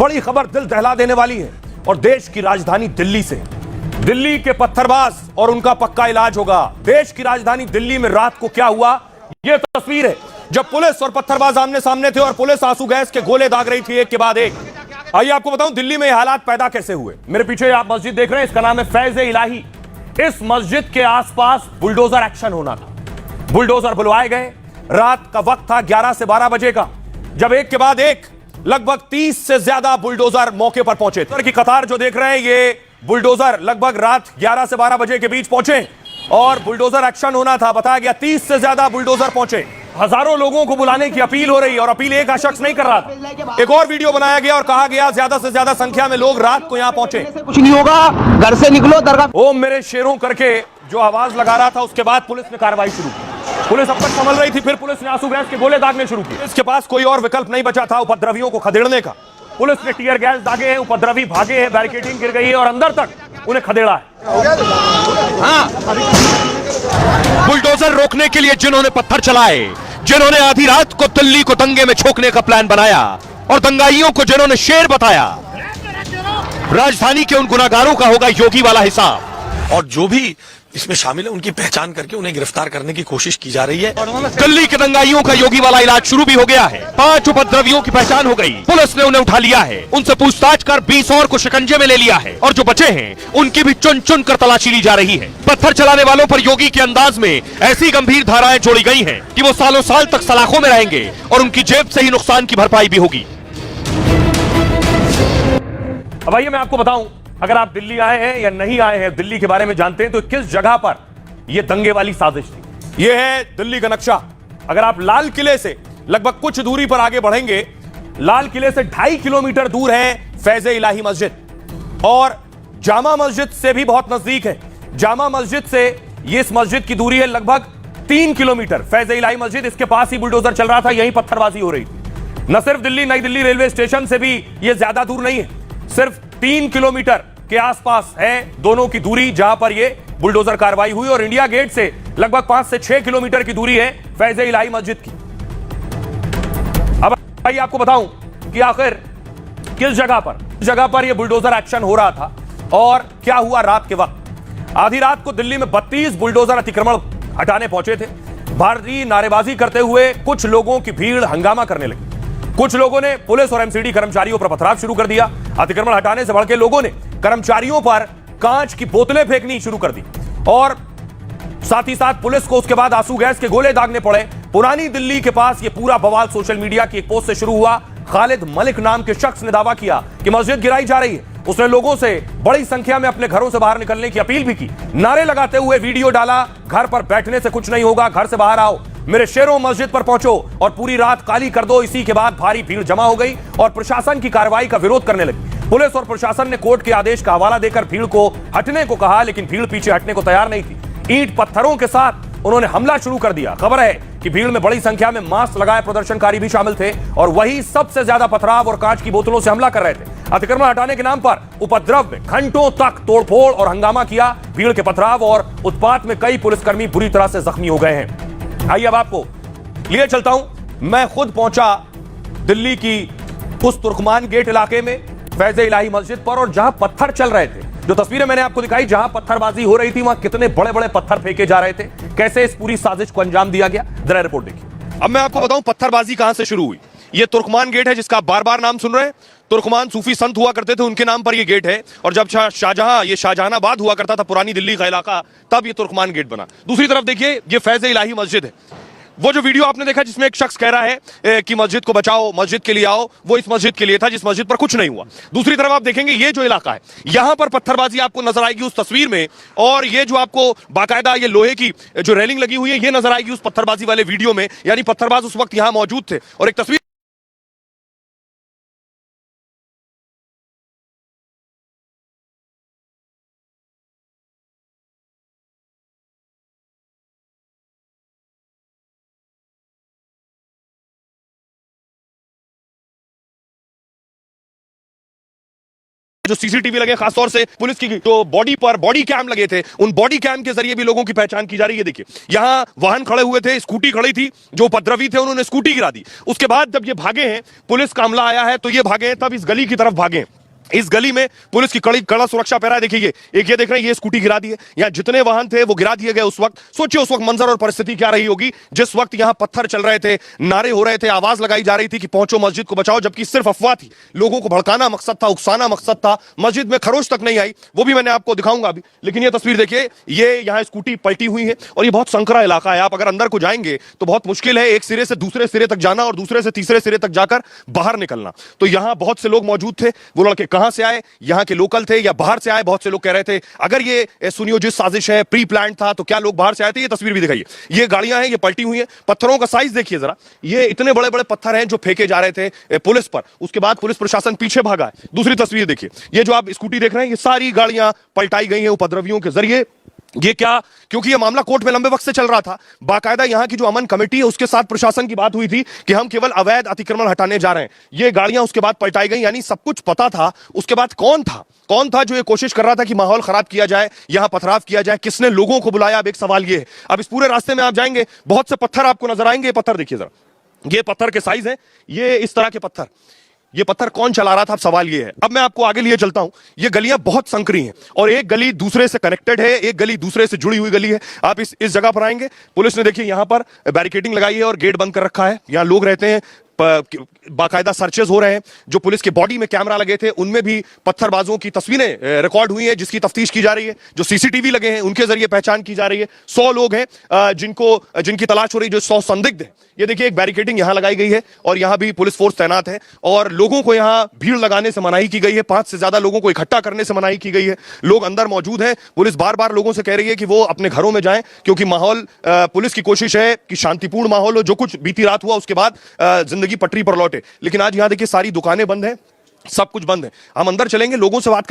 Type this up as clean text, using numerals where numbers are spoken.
बड़ी खबर दिल दहला देने वाली है और देश की राजधानी दिल्ली से। दिल्ली के पत्थरबाज और उनका पक्का इलाज होगा। देश की राजधानी दिल्ली में रात को क्या हुआ, यह तस्वीर है जब पुलिस और पत्थरबाज आमने सामने थे और पुलिस आंसू गैस के गोले दाग रही थी एक के बाद एक। आइए आपको बताऊं दिल्ली में यह हालात पैदा कैसे हुए। मेरे पीछे आप मस्जिद देख रहे हैं, इसका नाम है फैज़-ए-इलाही। इस मस्जिद के आसपास बुलडोजर एक्शन होना था। बुलडोजर बुलवाए गए। रात का वक्त था 11 से 12 बजे का, जब एक के बाद एक लगभग 30 से ज्यादा बुलडोजर मौके पर पहुंचे। की कतार जो देख रहे हैं, ये बुलडोजर लगभग रात 11 से 12 बजे के बीच पहुंचे और बुलडोजर एक्शन होना था। बताया गया 30 से ज्यादा बुलडोजर पहुंचे। हजारों लोगों को बुलाने की अपील हो रही है और अपील एक शख्स नहीं कर रहा था। एक और वीडियो बनाया गया और कहा गया ज्यादा से ज्यादा संख्या में लोग रात को यहां पहुंचे। कुछ नहीं होगा, घर से निकलो दरगाह। ओम मेरे शेरों करके जो आवाज लगा रहा था, उसके बाद पुलिस ने कार्रवाई शुरू की। पुलिस अब तक संभल रही थी, फिर पुलिस ने आंसू गैस के गोले दागने शुरू किए। इसके पास कोई और विकल्प नहीं बचा था उपद्रवियों को खदेड़ने का। पुलिस ने टीयर गैस दागे हैं, उपद्रवी भागे हैं, बैरिकेडिंग गिर गई है और अंदर तक उन्हें खदेड़ा है। बुलडोजर रोकने के लिए जिन्होंने पत्थर चलाए, जिन्होंने आधी रात को दिल्ली को दंगे में झोंकने का प्लान बनाया और दंगाइयों को जिन्होंने शेर बताया, राजधानी के उन गुनाहगारों का होगा योगी वाला हिसाब। और जो भी इसमें शामिल है उनकी पहचान करके उन्हें गिरफ्तार करने की कोशिश की जा रही है। दिल्ली के दंगाइयों का योगी वाला इलाज शुरू भी हो गया है। 5 उपद्रवियों की पहचान हो गई। पुलिस ने उन्हें उठा लिया है, उनसे पूछताछ कर 20 और को शिकंजे में ले लिया है और जो बचे हैं उनकी भी चुन चुन कर तलाशी ली जा रही है। पत्थर चलाने वालों पर योगी के अंदाज में ऐसी गंभीर धाराएं जोड़ी गई हैं कि वो सालों साल तक सलाखों में रहेंगे और उनकी जेब से ही नुकसान की भरपाई भी होगी। अब आइए मैं आपको बताऊं, अगर आप दिल्ली आए हैं या नहीं आए हैं, दिल्ली के बारे में जानते हैं तो किस जगह पर यह दंगे वाली साजिश थी। यह है दिल्ली का नक्शा। अगर आप लाल किले से लगभग कुछ दूरी पर आगे बढ़ेंगे, लाल किले से 2.5 किलोमीटर दूर है फैज़-ए-इलाही मस्जिद और जामा मस्जिद से भी बहुत नजदीक है। जामा मस्जिद से इस मस्जिद की दूरी है लगभग 3 किलोमीटर। फैज़-ए-इलाही मस्जिद, इसके पास ही बुलडोजर चल रहा था, यहीं पत्थरबाजी हो रही थी। न सिर्फ दिल्ली, नई दिल्ली रेलवे स्टेशन से भी यह ज्यादा दूर नहीं है, सिर्फ 3 किलोमीटर के आसपास है दोनों की दूरी जहां पर यह बुलडोजर कार्रवाई हुई और इंडिया गेट से लगभग 5 से 6 किलोमीटर की दूरी है फैज़-ए-इलाही मस्जिद की। अब आइए आपको बताऊं कि आखिर किस जगह पर यह बुलडोजर एक्शन हो रहा था और क्या हुआ रात के वक्त। आधी रात को दिल्ली में 32 बुलडोजर अतिक्रमण हटाने पहुंचे थे। भारी नारेबाजी करते हुए कुछ लोगों की भीड़ हंगामा करने लगी। कुछ लोगों ने पुलिस और एमसीडी कर्मचारियों पर पथराव शुरू कर दिया। अतिक्रमण हटाने से भड़के लोगों ने कर्मचारियों पर कांच की बोतलें फेंकनी शुरू कर दी और साथ ही साथ पुलिस को उसके बाद आंसू गैस के गोले दागने पड़े। पुरानी दिल्ली के पास यह पूरा बवाल सोशल मीडिया की एक पोस्ट से शुरू हुआ। खालिद मलिक नाम के शख्स ने दावा किया कि मस्जिद गिराई जा रही है। उसने लोगों से बड़ी संख्या में अपने घरों से बाहर निकलने की अपील भी की। नारे लगाते हुए वीडियो डाला, घर पर बैठने से कुछ नहीं होगा, घर से बाहर आओ, मेरे शेरों मस्जिद पर पहुंचो और पूरी रात काली कर दो। इसी के बाद भारी भीड़ जमा हो गई और प्रशासन की कार्रवाई का विरोध करने लगी। पुलिस और प्रशासन ने कोर्ट के आदेश का हवाला देकर भीड़ को हटने को कहा, लेकिन भीड़ पीछे हटने को तैयार नहीं थी। ईंट पत्थरों के साथ उन्होंने हमला शुरू कर दिया। खबर है कि भीड़ में बड़ी संख्या में मास्क लगाए प्रदर्शनकारी भी शामिल थे और वही सबसे ज्यादा पथराव और कांच की बोतलों से हमला कर रहे थे। अतिक्रमण हटाने के नाम पर उपद्रव में घंटों तक तोड़फोड़ और हंगामा किया। भीड़ के पथराव और उत्पात में कई पुलिसकर्मी बुरी तरह से जख्मी हो गए हैं। आइए अब आपको लिए चलता हूं। मैं खुद पहुंचा दिल्ली की उस तुर्कमान गेट इलाके में फैज़-ए-इलाही मस्जिद पर और जहां पत्थर चल रहे थे। जो तस्वीरें मैंने आपको दिखाई, जहां पत्थरबाजी हो रही थी, वहां कितने बड़े बड़े पत्थर फेंके जा रहे थे, कैसे इस पूरी साजिश को अंजाम दिया गया, जरा रिपोर्ट देखिए। अब मैं आपको बताऊं पत्थरबाजी कहां से शुरू हुई। यह तुर्कमान गेट है जिसका आप बार बार नाम सुन रहे हैं। तुर्कमान सूफी संत हुआ करते थे, उनके नाम पर यह गेट है और जब शाहजहानाबाद हुआ करता था, पुरानी दिल्ली का इलाका, तब यह तुर्कमान गेट बना। दूसरी तरफ देखिए, यह फैज़-ए-इलाही मस्जिद है। वो जो वीडियो आपने देखा जिसमें एक शख्स कह रहा है कि मस्जिद को बचाओ, मस्जिद के लिए आओ, वो इस मस्जिद के लिए था जिस मस्जिद पर कुछ नहीं हुआ। दूसरी तरफ आप देखेंगे ये जो इलाका है, यहां पर पत्थरबाजी आपको नजर आएगी उस तस्वीर में और ये जो आपको बाकायदा ये लोहे की जो रेलिंग लगी हुई है, ये नजर आएगी उस पत्थरबाजी वाले वीडियो में। यानी पत्थरबाज उस वक्त यहां मौजूद थे और एक तस्वीर जो सीसीटीवी लगे, खासतौर से पुलिस की जो बॉडी कैम लगे थे, उन बॉडी कैम के जरिए भी लोगों की पहचान की जा रही है। देखिए यहां वाहन खड़े हुए थे, स्कूटी खड़ी थी, जो उपद्रवी थे उन्होंने स्कूटी गिरा दी। उसके बाद जब ये भागे हैं, पुलिस का अमला आया है तो ये भागे हैं, तब इस गली की तरफ भागे। इस गली में पुलिस की कड़ा सुरक्षा पहरा है। देखिए एक ये देख रहे हैं, ये स्कूटी गिरा दी है। यहां जितने वाहन थे वो गिरा दिए गए। उस वक्त सोचिए उस वक्त मंजर और परिस्थिति क्या रही होगी, जिस वक्त यहां पत्थर चल रहे थे, नारे हो रहे थे, आवाज लगाई जा रही थी कि पहुंचो मस्जिद को बचाओ, जबकि सिर्फ अफवाह थी। लोगों को भड़काना मकसद था, उकसाना मकसद था। मस्जिद में खरोच तक नहीं आई, वो भी मैंने आपको दिखाऊंगा अभी। लेकिन ये तस्वीर देखिए, ये यहां स्कूटी पलटी हुई है और ये बहुत संकरा इलाका है। आप अगर अंदर को जाएंगे तो बहुत मुश्किल है एक सिरे से दूसरे सिरे तक जाना और दूसरे से तीसरे सिरे तक जाकर बाहर निकलना। तो यहां बहुत से लोग मौजूद थे। वो लड़के कहां से आए, यहां के लोकल थे या बाहर से आए? बहुत से लोग कह रहे थे अगर ये सुनियोजित साजिश है, प्री प्लान था, तो क्या लोग बाहर से आए थे? ये तस्वीर भी दिखाइए। ये गाड़ियां हैं, ये पलटी हुई हैं। पत्थरों का साइज देखिए जरा, ये इतने बड़े बड़े पत्थर हैं जो फेंके जा रहे थे पुलिस पर। उसके बाद पुलिस प्रशासन पीछे भागा है। दूसरी तस्वीर देखिए, ये जो आप स्कूटी देख रहे हैं, ये सारी गाड़ियां पलटाई गई हैं उपद्रवियों के जरिए। ये क्या, क्योंकि ये मामला कोर्ट में लंबे वक्त से चल रहा था। बाकायदा यहां की जो अमन कमेटी है उसके साथ प्रशासन की बात हुई थी कि हम केवल अवैध अतिक्रमण हटाने जा रहे हैं। ये गाड़ियां उसके बाद पलटाई गई, यानी सब कुछ पता था। उसके बाद कौन था जो ये कोशिश कर रहा था कि माहौल खराब किया जाए, यहां पथराव किया जाए? किसने लोगों को बुलाया? अब एक सवाल ये है। अब इस पूरे रास्ते में आप जाएंगे, बहुत से पत्थर आपको नजर आएंगे। ये पत्थर देखिए जरा, ये पत्थर के साइज है, ये इस तरह के पत्थर। ये पत्थर कौन चला रहा था? अब सवाल ये है। अब मैं आपको आगे लिए चलता हूं। ये गलियां बहुत संकरी हैं और एक गली दूसरे से कनेक्टेड है, एक गली दूसरे से जुड़ी हुई गली है। आप इस जगह पर आएंगे, पुलिस ने देखिए यहां पर बैरिकेडिंग लगाई है और गेट बंद कर रखा है। यहां लोग रहते हैं, बाकायदा सर्चेज हो रहे हैं। जो पुलिस के बॉडी में कैमरा लगे थे उनमें भी पत्थरबाजों की तस्वीरें रिकॉर्ड हुई हैं, जिसकी तफ्तीश की जा रही है। जो सीसीटीवी लगे हैं उनके जरिए पहचान की जा रही है। 100 लोग हैं जिनकी तलाश हो रही है, जो 100 संदिग्ध हैं। ये देखिए एक बैरिकेडिंग यहां लगाई गई है और यहां भी पुलिस फोर्स तैनात है और लोगों को यहां भीड़ लगाने से मनाही की गई है। 5 से ज्यादा लोगों को इकट्ठा करने से मनाही की गई है। लोग अंदर मौजूद हैं। पुलिस बार बार लोगों से कह रही है कि वो अपने घरों में जाएं, क्योंकि माहौल, पुलिस की कोशिश है कि शांतिपूर्ण माहौल हो। जो कुछ बीती रात हुआ उसके बाद जिंदगी पटरी पर लौटे। लेकिन आज यहां देखिए सारी दुकानें बंद हैं, सब कुछ बंद है। हम अंदर चलेंगे, लोगों से बात